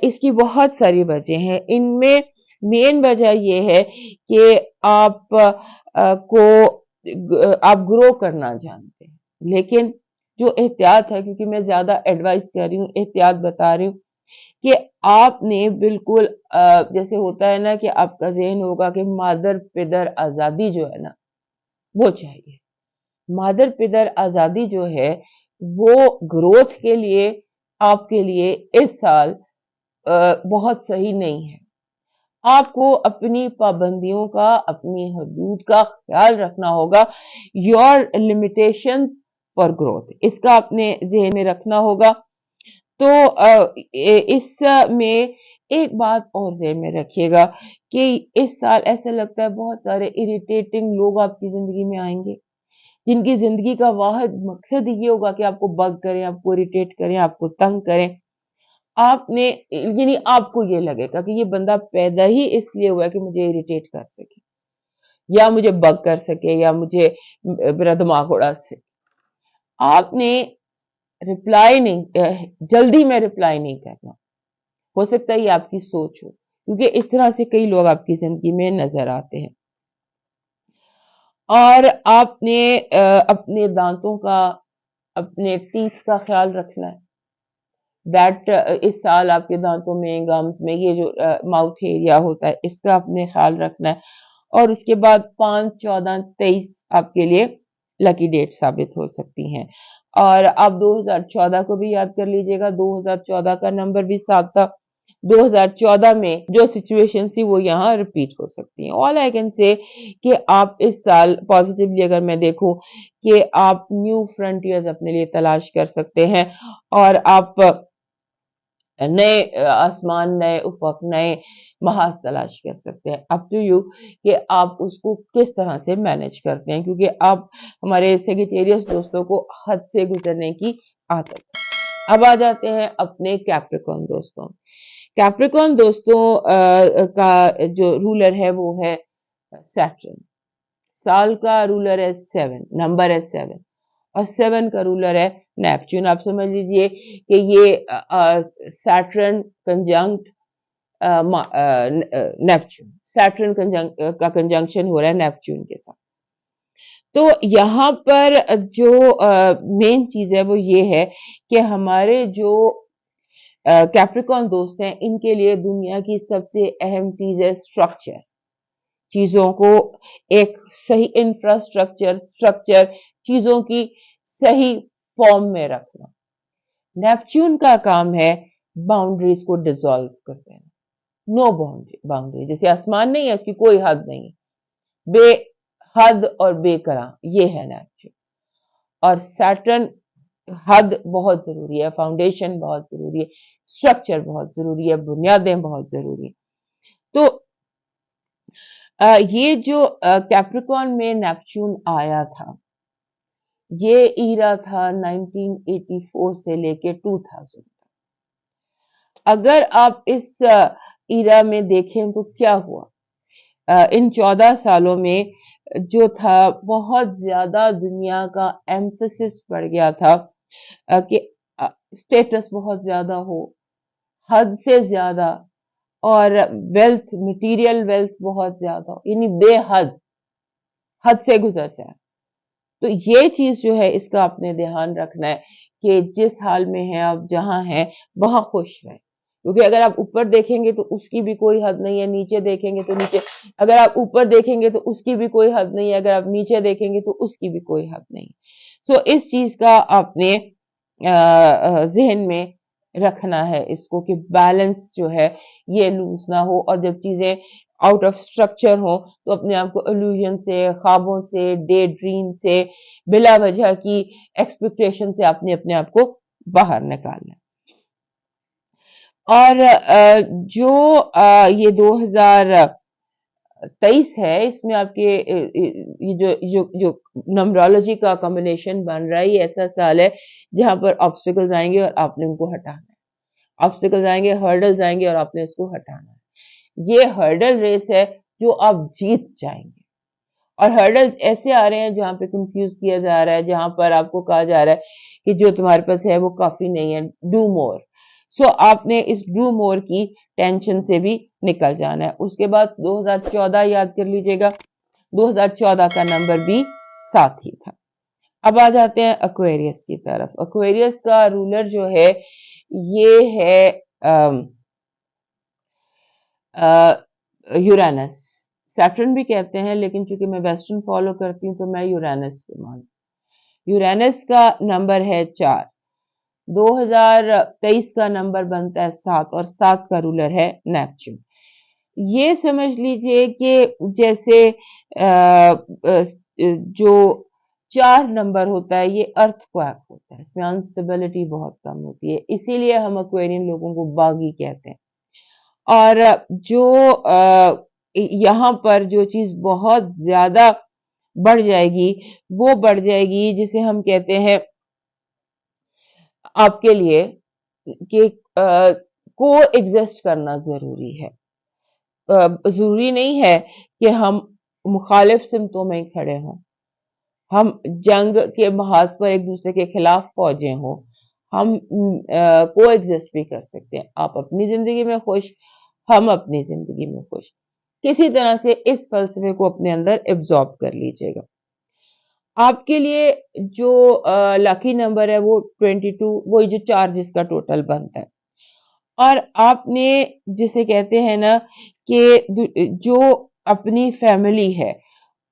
اس کی بہت ساری وجہ ہیں. ان میں مین وجہ یہ ہے کہ آپ گرو کرنا جانتے ہیں, لیکن جو احتیاط ہے, کیونکہ میں زیادہ ایڈوائز کر رہی ہوں, احتیاط بتا رہی ہوں, کہ آپ نے بالکل جیسے ہوتا ہے نا کہ آپ کا ذہن ہوگا کہ مادر پدر آزادی جو ہے نا وہ چاہیے. مادر پدر آزادی جو ہے وہ گروتھ کے لیے آپ کے لیے اس سال بہت صحیح نہیں ہے. آپ کو اپنی پابندیوں کا, اپنی حدود کا خیال رکھنا ہوگا. یور لمیٹیشنز فار گروتھ, اس کا اپنے ذہن میں رکھنا ہوگا. تو اس میں ایک بات اور ذہن میں رکھیے گا کہ اس سال ایسا لگتا ہے بہت سارے اریٹیٹنگ لوگ آپ کی زندگی میں آئیں گے, جن کی زندگی کا واحد مقصد یہ ہوگا کہ آپ کو بگ کریں, آپ کو اریٹیٹ کریں, آپ کو تنگ کریں. آپ نے یعنی آپ کو یہ لگے گا کہ یہ بندہ پیدا ہی اس لیے ہوا ہے کہ مجھے اریٹیٹ کر سکے یا مجھے بگ کر سکے یا مجھے میرا دماغ اڑا سکے. آپ نے رپلائی نہیں, جلدی میں رپلائی نہیں کرنا. ہو سکتا ہے یہ آپ کی سوچ ہو, کیونکہ اس طرح سے کئی لوگ آپ کی زندگی میں نظر آتے ہیں. اور آپ نے اپنے دانتوں کا, اپنے ٹیتھ کا خیال رکھنا ہے. دیٹ اس سال آپ کے دانتوں میں, گمز میں, یہ جو ماؤتھ ایریا ہوتا ہے اس کا آپ نے خیال رکھنا ہے. اور اس کے بعد 5, 14, 23 آپ کے لیے لکی ڈیٹ ثابت ہو سکتی ہیں. اور آپ 2014 کو بھی یاد کر لیجئے گا, 2014 کا نمبر بھی 7 تھا. 2014 میں جو سچویشن تھی وہ یہاں ریپیٹ ہو سکتی ہیں. آل آئی کین سے کہ آپ اس سال پازیٹیولی اگر میں دیکھوں کہ آپ نیو فرنٹیئرز اپنے لیے تلاش کر سکتے ہیں, اور آپ नए आसमान, नए उफक, नए महाज तलाश कर सकते हैं। अप टू यू कि आप उसको किस तरह से मैनेज करते हैं, क्योंकि आप हमारे सेजिटेरियस दोस्तों को हद से गुजरने की आदत है। अब आ जाते हैं अपने कैप्रिकॉर्न दोस्तों। कैप्रिकॉर्न दोस्तों का जो रूलर है वो है सैटर्न। साल का रूलर है 7, नंबर है 7, और 7 का रूलर है नेपच्यून। आप समझ लीजिए कि ये सैटर्न कंजंक्ट नेपच्यून, सैटर्न का कंजंक्शन हो रहा है नेपच्यून के साथ। तो यहाँ पर जो मेन चीज है वो ये है कि हमारे जो कैप्रिकॉर्न दोस्त हैं, इनके लिए दुनिया की सबसे अहम चीज है स्ट्रक्चर। चीजों को एक सही स्ट्रक्चर, चीजों की सही फॉर्म में रखना। नेपच्यून का काम है बाउंड्रीज को डिसॉल्व कर देना। नो बाउंड्री, जैसे आसमान नहीं है, उसकी कोई हद नहीं है, बेहद और बेकरार, ये है नेपच्यून। और सैटर्न, हद बहुत जरूरी है, फाउंडेशन बहुत जरूरी है, स्ट्रक्चर बहुत जरूरी है, बुनियादें बहुत जरूरी है। तो ये जो कैप्रिकॉर्न में नेपच्यून आया था, ये ईरा था 1984 से लेके 2000। अगर आप इस ईरा में देखें तो क्या हुआ, इन 14 सालों में जो था बहुत ज्यादा दुनिया का एम्फसिस बढ़ गया था कि स्टेटस बहुत ज्यादा हो, हद से ज्यादा, और वेल्थ, मटेरियल वेल्थ बहुत ज्यादा हो, यानी बेहद, हद से गुजर जाए। तो ये चीज जो है, इसका आपने ध्यान रखना है कि जिस हाल में है आप, जहां हैं वहां खुश रहें। क्योंकि अगर आप ऊपर देखेंगे तो उसकी भी कोई हद नहीं है, नीचे देखेंगे तो नीचे, अगर आप ऊपर देखेंगे तो उसकी भी कोई हद नहीं है, अगर आप नीचे देखेंगे तो उसकी भी कोई हद नहीं। सो इस चीज का आपने जहन में रखना है इसको, कि बैलेंस जो है ये लूज ना हो, और जब चीजें आउट ऑफ स्ट्रक्चर हो तो अपने आप को इल्यूजन से, ख्वाबों से, डे ड्रीम से, बिला वजह की एक्सपेक्टेशन से आपने अपने आप को बाहर निकालना। और जो ये 2023 है, इसमें आपके ये जो नंबरोलॉजी का कॉम्बिनेशन बन रहा है, ये ऐसा साल है जहां पर ऑब्स्टिकल्स आएंगे और आपने उनको हटाना है। ऑब्स्टिकल्स आएंगे, हर्डल्स आएंगे, और आपने उसको हटाना है। ये हर्डल रेस है जो आप जीत जाएंगे। और हर्डल्स ऐसे आ रहे हैं जहां पे कंफ्यूज किया जा रहा है, जहां पर आपको कहा जा रहा है कि जो तुम्हारे पास है वो काफी नहीं है, डू मोर। सो आपने इस डू मोर की टेंशन से भी निकल जाना है। उसके बाद 2014 याद कर लीजिएगा, 2014 का नंबर भी 7 ही था। अब आ जाते हैं एक्वेरियस की तरफ। एक्वेरियस का रूलर जो है ये है यूरेनस। सैटर्न भी कहते हैं, लेकिन चूंकि मैं वेस्टर्न फॉलो करती हूँ तो मैं यूरेनस को मान। यूरेनस का नंबर है 4। 2023 का नंबर बनता है 7, और 7 का रूलर है नेपच्यून। ये समझ लीजिए कि जैसे जो 4 नंबर होता है, ये अर्थ क्वैक होता है, इसमें अनस्टेबिलिटी बहुत कम होती है, इसीलिए हम एक्वेरियन लोगों को बागी कहते हैं। और जो यहाँ पर जो चीज बहुत ज्यादा बढ़ जाएगी, वो बढ़ जाएगी जिसे हम कहते हैं आपके लिए कि को एग्जिस्ट करना जरूरी है। जरूरी नहीं है कि हम मुखालिफ सिमतों में खड़े हों, हम जंग के महाज पर एक दूसरे के खिलाफ फौजें हों, हम को एग्जिस्ट भी कर सकते हैं। आप अपनी जिंदगी में खुश, हम अपनी जिंदगी में खुश। किसी तरह से इस फलसफे को अपने अंदर एब्जॉर्ब कर लीजिएगा। आपके लिए जो लकी नंबर है वो 22, वही जो 4 जिसका टोटल बनता है। और आपने जिसे कहते हैं ना कि जो अपनी फैमिली है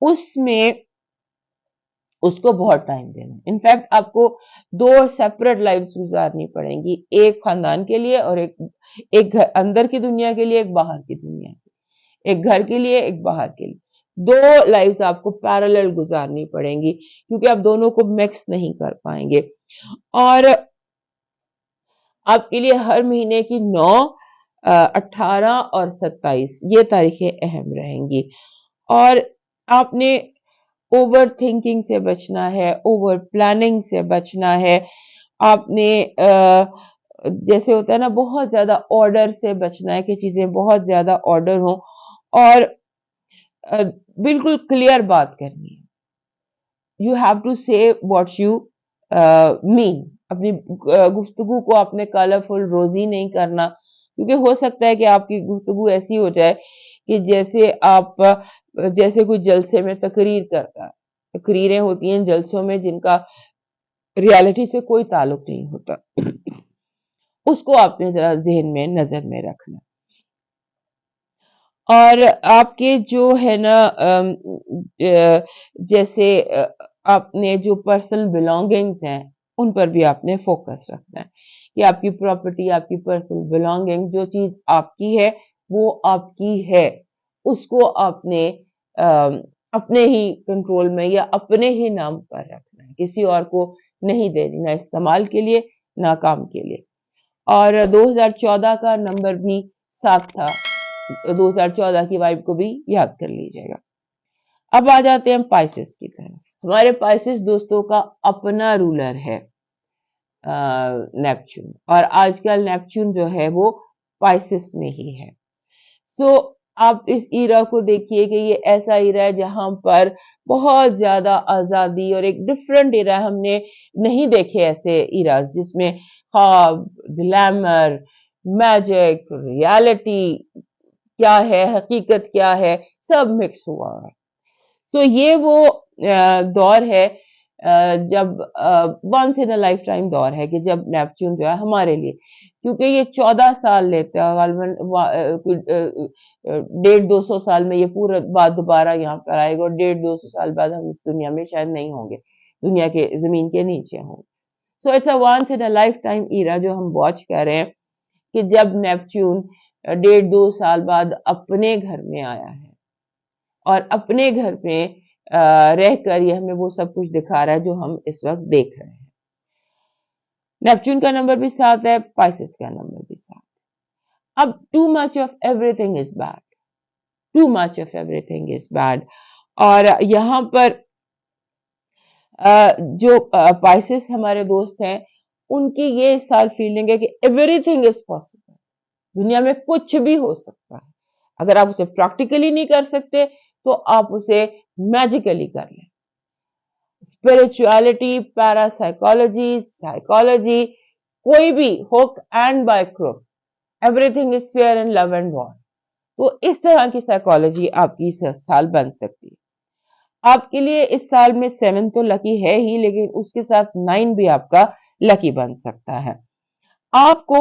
उसमें उसको बहुत टाइम देना। इनफैक्ट आपको 2 सेपरेट लाइफ्स गुजारनी पड़ेंगी, एक खानदान के लिए और एक घर अंदर की दुनिया के लिए, एक बाहर की दुनिया, एक घर के लिए, एक बाहर के लिए। 2 लाइफ्स आपको पैरेलल गुजारनी पड़ेंगी, क्योंकि आप दोनों को मिक्स नहीं कर पाएंगे। और आपके लिए हर महीने की 9, 18 और 27 ये तारीखें अहम रहेंगी। और आपने ओवर थिंकिंग से बचना है, ओवर प्लानिंग से बचना है। आपने जैसे होता है ना, बहुत ज्यादा ऑर्डर से बचना है कि चीजें बहुत ज्यादा ऑर्डर हो, और बिल्कुल क्लियर बात करनी है। यू हैव टू से व्हाट यू मीन। अपनी गुफ्तगू को आपने कलरफुल रोजी नहीं करना, क्योंकि हो सकता है कि आपकी गुफ्तगू ऐसी हो जाए कि जैसे कोई जलसे में तकरीर करता है। तकरीरें होती हैं जलसों में जिनका रियलिटी से कोई ताल्लुक नहीं होता, उसको आपने जरा जहन में नजर में रखना। और आपके जो है ना जैसे आपने जो पर्सनल बिलोंगिंग्स हैं उन पर भी आपने फोकस रखना है कि आपकी प्रॉपर्टी, आपकी पर्सनल बिलोंगिंग, जो चीज आपकी है वो आपकी है, उसको आपने अपने ही कंट्रोल में या अपने ही नाम पर रखना है, किसी और को नहीं देनी, ना इस्तेमाल के लिए ना काम के लिए। और 2014 का नंबर भी 7 था, 2014 की वाइब को भी याद कर लीजिएगा। अब आ जाते हैं पाइसेस की तरफ। हमारे पाइसेस दोस्तों का अपना रूलर है नेपच्यून, और आजकल नेपच्यून जो है वो पाइसेस में ही है। सो आप इस ईरा को देखिए कि ये ऐसा ईरा है जहां पर बहुत ज्यादा आजादी, और एक डिफरेंट ईरा हमने नहीं देखे ऐसे इराज जिसमें ख्वाब, ग्लैमर, मैजिक, रियलिटी क्या है, हकीकत क्या है, सब मिक्स हुआ है। सो ये वो दौर है जब once in a lifetime दौर है कि जब नेपच्यून जो है हमारे लिए, क्योंकि ये 14 साल लेते हैं गालबन, 150-200 साल में ये पूरा बात दोबारा यहाँ पर आएगा, और 150-200 साल बाद हम इस दुनिया में शायद नहीं होंगे, दुनिया के जमीन के नीचे होंगे। So it's a once in a lifetime era जो हम वॉच कर रहे हैं कि जब नेपच्यून 1.5-2 साल बाद अपने घर में आया है, और अपने घर में रहकर ये हमें वो सब कुछ दिखा रहा है जो हम इस वक्त देख रहे हैं। नेपच्यून का नंबर भी 7 है, पाइसेस का नंबर भी 7। अब too much of everything is bad, too much of everything is bad. और यहाँ पर जो पाइसेस हमारे दोस्त हैं उनकी ये इस साल फीलिंग है कि एवरीथिंग इज पॉसिबल, दुनिया में कुछ भी हो सकता है। अगर आप उसे प्रैक्टिकली नहीं कर सकते तो आप उसे मैजिकली कर लें। स्पिरिचुअलिटी, पैरासाइकोलॉजी, साइकोलॉजी, कोई भी hook and by crook, everything is fair in love and war. तो इस तरह की साइकोलॉजी आपकी इस साल बन सकती है। आपके लिए इस साल में 7 तो लकी है ही, लेकिन उसके साथ 9 भी आपका लकी बन सकता है। आपको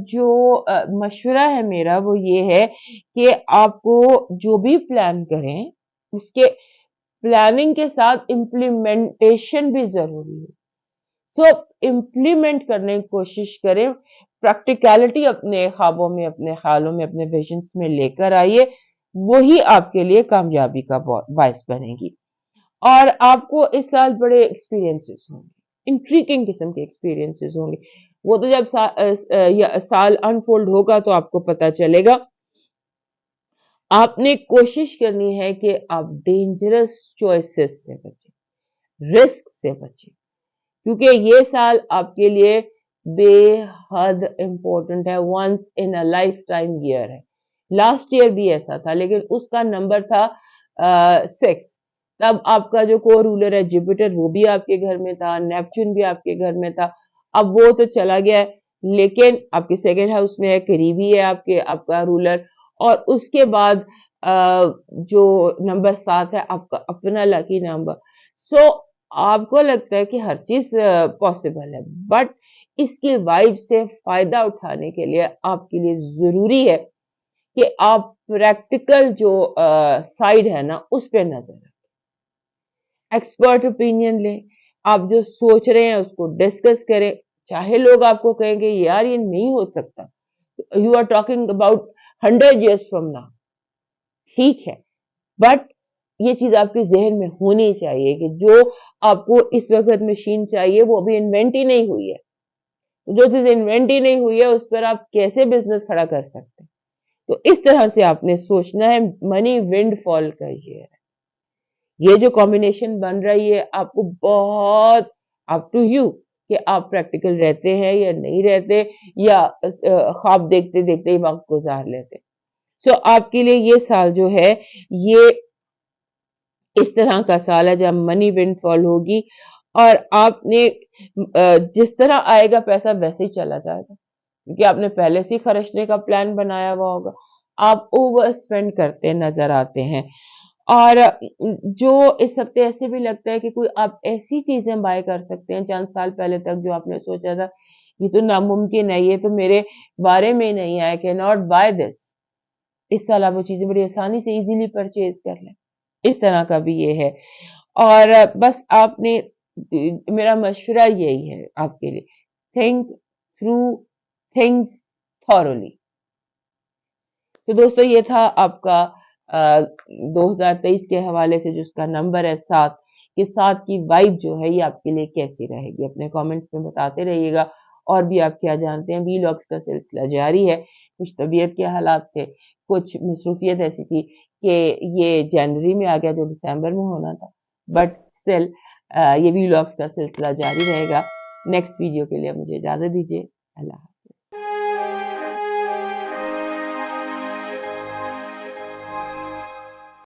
जो मशवरा है मेरा वो ये है कि आपको जो भी प्लान करें उसके प्लानिंग के साथ इम्प्लीमेंटेशन भी जरूरी है। सो इम्प्लीमेंट करने की कोशिश करें, प्रैक्टिकलिटी अपने ख्वाबों में, अपने ख्यालों में, अपने विजन्स में लेकर आइए, वही आपके लिए कामयाबी का बायस बनेगी। और आपको इस साल बड़े एक्सपीरियंसेस होंगे, इंट्रीगिंग किस्म के एक्सपीरियंसेस होंगे। वो तो जब साल अनफोल्ड होगा तो आपको पता चलेगा। आपने कोशिश करनी है कि आप डेंजरस चॉइसेस से बचें, रिस्क से बचें, क्योंकि ये साल आपके लिए बेहद इंपॉर्टेंट है, once in a lifetime year है। लास्ट ईयर भी ऐसा था, लेकिन उसका नंबर था 6। तब आपका जो को रूलर है जुपिटर वो भी आपके घर में था, नेपच्यून भी आपके घर में था। अब वो तो चला गया है, लेकिन आपके सेकेंड हाउस में है, करीबी है आपका रूलर। और उसके बाद जो नंबर 7 है आपका अपना लकी नंबर। सो आपको लगता है कि हर चीज पॉसिबल है, बट इसकी वाइब से फायदा उठाने के लिए आपके लिए जरूरी है कि आप प्रैक्टिकल जो साइड है ना उस पर नजर रखें, एक्सपर्ट ओपिनियन लें, आप जो सोच रहे हैं उसको डिस्कस करें। चाहे लोग आपको कहेंगे यार ये नहीं हो सकता, you are talking about 100 years from now, ठीक है, बट ये चीज आपके जहन में होनी चाहिए कि जो आपको इस वक्त मशीन चाहिए वो अभी इन्वेंट ही नहीं हुई है, जो चीज इन्वेंट ही नहीं हुई है उस पर आप कैसे बिजनेस खड़ा कर सकते हैं? तो इस तरह से आपने सोचना है। मनी विंड फॉल का ये जो कॉम्बिनेशन बन रही है आपको बहुत अप टू यू कि आप प्रैक्टिकल रहते हैं या नहीं रहते, या ख्वाब देखते देखते ही वक्त गुजार लेते। सो आपके लिए ये साल जो है ये इस तरह का साल है जब मनी विंडफॉल होगी, और आपने जिस तरह आएगा पैसा वैसे ही चला जाएगा, क्योंकि आपने पहले से ही खर्चने का प्लान बनाया हुआ होगा। आप ओवर स्पेंड करते नजर आते हैं। और जो इस हफ्ते ऐसे भी लगता है कि कोई आप ऐसी चीजें बाय कर सकते हैं चंद साल पहले तक जो आपने सोचा था ये तो नामुमकिन है, ये तो मेरे बारे में नहीं है, I can not buy this. इस साल आप वो चीजें बड़ी आसानी से इजीली परचेज कर लें। इस तरह का भी ये है। और बस आपने मेरा मशवरा यही है आपके लिए, थिंक थ्रू थिंग्स थॉरोली। तो दोस्तों ये था आपका 2023 के हवाले से जो उसका नंबर है 7, कि 7 की वाइब जो है ये आपके लिए कैसी रहेगी, अपने कमेंट्स में बताते रहिएगा। और भी आप क्या जानते हैं, वीलॉग्स का सिलसिला जारी है। कुछ तबीयत के हालात थे, कुछ मसरूफियत ऐसी थी कि ये जनवरी में आ गया जो दिसंबर में होना था, बट स्टिल ये वीलॉग्स का सिलसिला जारी रहेगा। नेक्स्ट वीडियो के लिए मुझे इजाजत दीजिए। अल्लाह।